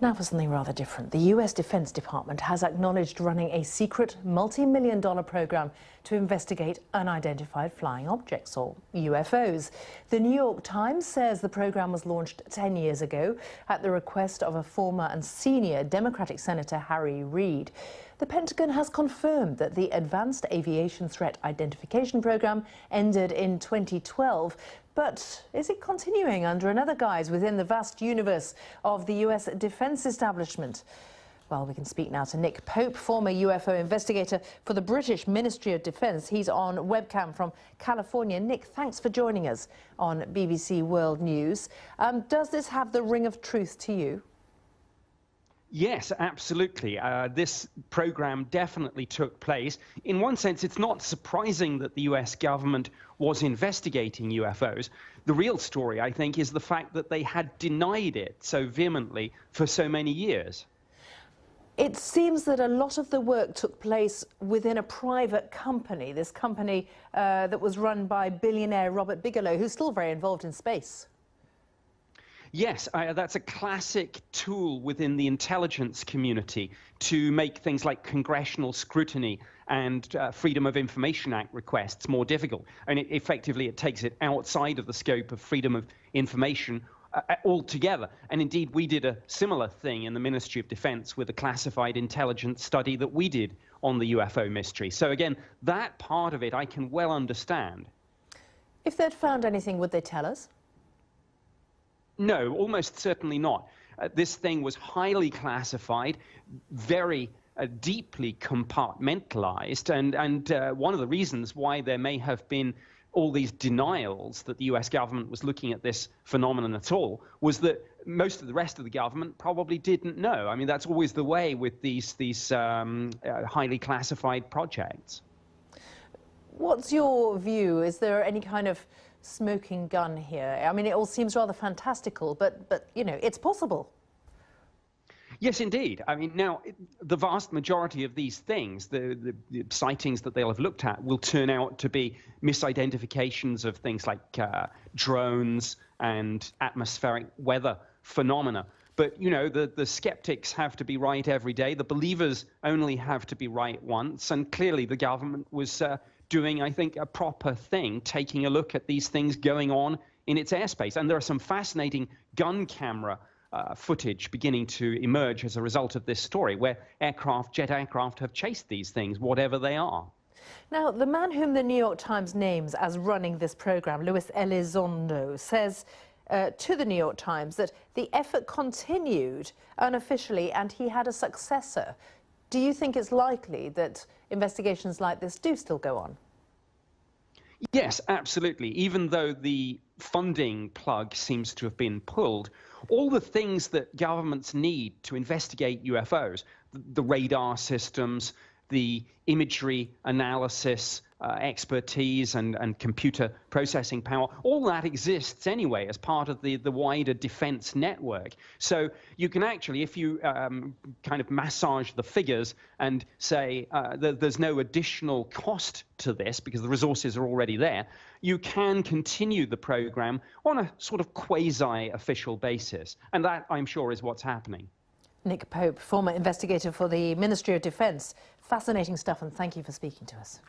Now for something rather different. The US Defense Department has acknowledged running a secret multi-million-dollar program to investigate unidentified flying objects, or UFOs. The New York Times says the program was launched 10 years ago at the request of a former and senior Democratic Senator Harry Reid. The Pentagon has confirmed that the Advanced Aviation Threat Identification Program ended in 2012. But is it continuing under another guise within the vast universe of the US defence establishment? Well, we can speak now to Nick Pope, former UFO investigator for the British Ministry of Defence. He's on webcam from California. Nick, thanks for joining us on BBC World News. Does this have the ring of truth to you? Yes, absolutely. This program definitely took place. In one sense, it's not surprising that the US government was investigating UFOs. The real story, I think, is the fact that they had denied it so vehemently for so many years. It seems that a lot of the work took place within a private company, this company that was run by billionaire Robert Bigelow, who's still very involved in space. Yes, that's a classic tool within the intelligence community to make things like congressional scrutiny and Freedom of Information Act requests more difficult. And effectively, it takes it outside of the scope of freedom of information altogether. And indeed, we did a similar thing in the Ministry of Defense with a classified intelligence study that we did on the UFO mystery. So again, that part of it I can well understand. If they'd found anything, would they tell us? No, almost certainly not. This thing was highly classified, very deeply compartmentalized, and one of the reasons why there may have been all these denials that the US government was looking at this phenomenon at all was that most of the rest of the government probably didn't know. I mean, that's always the way with these highly classified projects. What's your view? Is there any kind of smoking gun here? I mean, it all seems rather fantastical, but you know, it's possible. Yes, indeed. I mean, now, the vast majority of these things, the sightings that they'll have looked at, will turn out to be misidentifications of things like drones and atmospheric weather phenomena. But, you know, the skeptics have to be right every day. The believers only have to be right once. And clearly the government was doing, I think, a proper thing, taking a look at these things going on in its airspace. And there are some fascinating gun camera footage beginning to emerge as a result of this story, where jet aircraft have chased these things, whatever they are. Now, the man whom the New York Times names as running this program, Luis Elizondo, says to the New York Times that the effort continued unofficially and he had a successor. Do you think it's likely that investigations like this do still go on? Yes, absolutely. Even though the funding plug seems to have been pulled, all the things that governments need to investigate UFOs, the radar systems, the imagery analysis, expertise and computer processing power, all that exists anyway as part of the wider defense network. So you can actually, if you kind of massage the figures and say there's no additional cost to this because the resources are already there, you can continue the program on a sort of quasi-official basis. And that, I'm sure, is what's happening. Nick Pope, former investigator for the Ministry of Defence. Fascinating stuff, and thank you for speaking to us.